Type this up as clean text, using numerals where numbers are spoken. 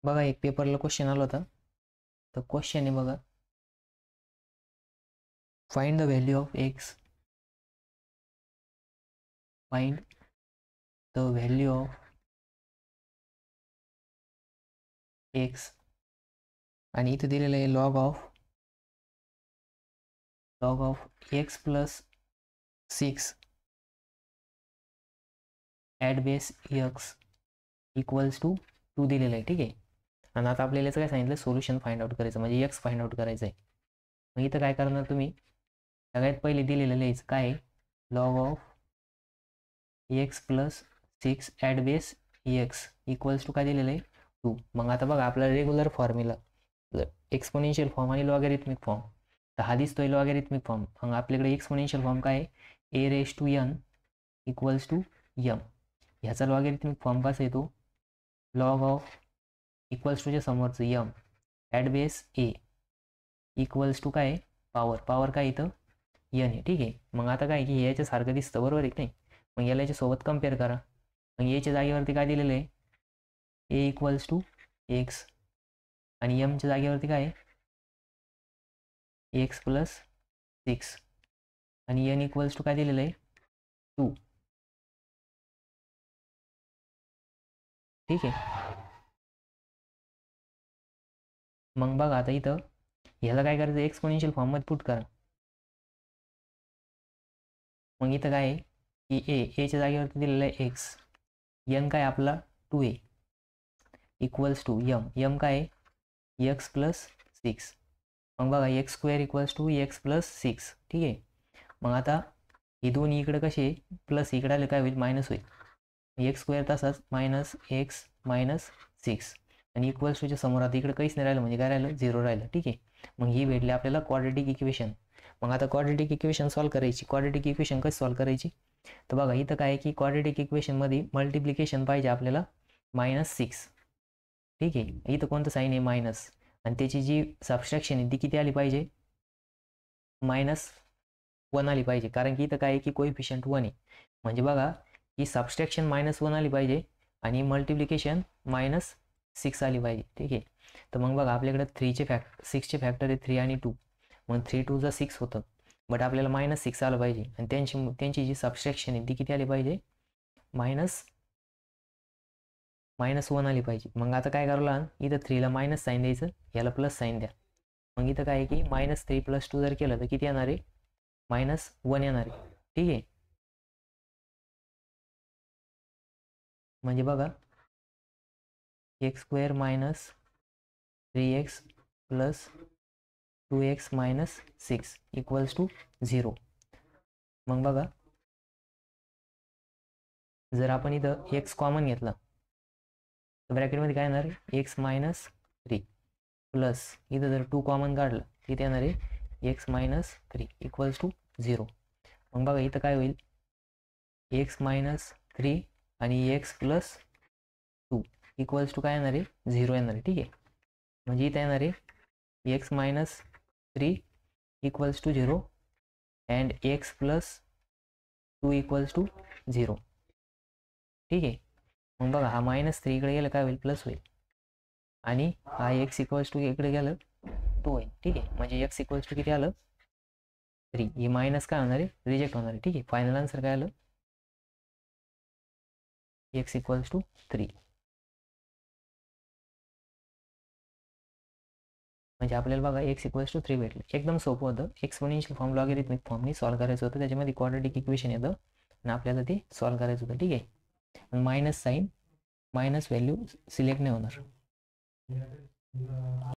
बघा एक पेपरला क्वेश्चन आला होता, तर क्वेश्चन आहे बघा, find the value of x, find the value of x, आणि इथे दिलेलं आहे log of x plus 6 at base x equals to 2 दिलेलं आहे. ठीक आहे. आणि आता आपल्याला याचं काय सांगितलं, सोल्युशन फाइंड आउट करायचं, म्हणजे एक्स फाइंड आउट करायचं आहे. मग इथं काय करणार तुम्ही, सगळ्यात पहिले दिलेलं लिहायचं काय, log of x plus 6 at base x equals to काय दिलेलं आहे 2. मग आता बघा आपला रेग्युलर फॉर्म्युला एक्सपोनेन्शियल फॉर्म आणि लॉगॅरिथमिक फॉर्म, तर हा दिसतोय लॉगॅरिथमिक फॉर्म. मग आपल्याकडे एक्सपोनेन्शियल फॉर्म काय आहे, a raise to n equals to m. ह्याचा लॉगॅरिथमिक फॉर्म कसा येतो, लॉग ऑफ इक्वल्स टूच्या समोरचं m at base a equals to काय, पॉवर काय इथं एन आहे. ठीक आहे. मग आता काय की याच्यासारखं दिसतं, बरोबर आहे की नाही. मग याला याच्यासोबत कम्पेअर करा. मग याच्या जागेवरती काय दिलेलं आहे, ए इक्वल्स टू एक्स, आणि एमच्या जागेवरती काय एक्स प्लस 6, आणि एन इक्वल्स टू काय दिलेलं आहे 2. ठीक आहे. मग बघा आता इथं ह्याला काय करायचं, एक्सपोनेन्शियल फॉर्ममध्ये पुट करा. मग इथं काय आहे की एच्या जागेवरती दिलेलं आहे एक्स, एन काय आपला 2a इक्वल्स टू एम काय आहे एक्स प्लस 6. मग बघा x square equals to x plus 6. ठीक आहे. मग आता हे दोन्ही इकडे कसे प्लस, इकडे आले काय होईल मायनस होईल. एक्स स्क्वेअर तसाच मायनस एक्स मायनस 6, आणि इक्वल्स टूच्या समोर आता इकडे काहीच नाही राहिलं, म्हणजे काय राहिलं 0 राहिलं. ठीक आहे. मग ही भेटली आपल्याला क्वाड्रेटिक इक्वेशन. मग आता क्वाड्रेटिक इक्वेशन सॉल्व्ह करायची. क्वाड्रेटिक इक्वेशन कशी सॉल्व्ह करायची, तर बघा इथं काय आहे की क्वाड्रेटिक इक्वेशनमध्ये मल्टिप्लिकेशन पाहिजे आपल्याला -6. ठीक आहे. इथं कोणतं साईन आहे मायनस, आणि त्याची जी सबस्ट्रॅक्शन आहे ती किती आली पाहिजे, -1 आली पाहिजे. कारण की इथं काय आहे की कोएफिशियंट 1 आहे. म्हणजे बघा ही सबस्ट्रॅक्शन -1 आली पाहिजे आणि मल्टिप्लिकेशन -6 आली पाहिजे. ठीक आहे. तर मग बघा आपल्याकडे 6चे फॅक्टर आहे 3 आणि 2. मग 3 2 जा 6 होतं, बट आपल्याला -6 आलं पाहिजे. आणि त्यांची जी सबस्ट्रॅक्शन आहे ती किती आली पाहिजे, -1 आली पाहिजे. मग आता काय करावं लागेल, इथं 3ला मायनस साईन द्यायचं, याला प्लस साईन द्या. मग इथं काय आहे की -3 + 2 जर केलं तर किती येणार आहे, -1 येणार आहे. ठीक आहे. म्हणजे बघा x square minus 3x plus 2x minus 6 equals to 0. मग बघा जर आपण इथं एक्स कॉमन घेतला तर ब्रॅकेटमध्ये काय येणार आहे, एक्स मायनस 3 प्लस इथं जर 2 कॉमन काढलं किती येणार आहे, एक्स मायनस 3 इक्वल्स टू 0. मग बघा इथं काय होईल, एक्स मायनस 3 आणि एक्स प्लस 2 इक्वल्स टू काय येणार आहे, 0 येणार आहे. ठीक आहे. म्हणजे इथं येणार आहे x minus 3 equals to 0 and x plus 2 equals to 0. ठीक आहे. मग बघा हा -3 इकडे गेलं काय होईल, प्लस होईल, आणि हा एक्स इक्वल्स टू इकडे गेलं 2 होईल. ठीक आहे. म्हणजे एक्स इक्वल्स टू किती आलं, 3. ही मायनस काय होणार आहे, रिजेक्ट होणार आहे. ठीक आहे. फायनल आन्सर काय आलं, एक्स इक्वल्स टू 3. म्हणजे आपल्याला बघा एक्स इक्वल्स टू 3 भेटलं. एकदम सोपं होतं. एक्सपोनेन्शियल फॉर्म लॉगॅरिथमिक फॉर्मनी सॉल्व्ह करायचं होतं. त्याच्यामध्ये क्वाड्रेटिक इक्वेशन येतं आणि आपल्याला ते सॉल्व्ह करायचं होतं. ठीक आहे. Minus sign, minus value select नाही होणार.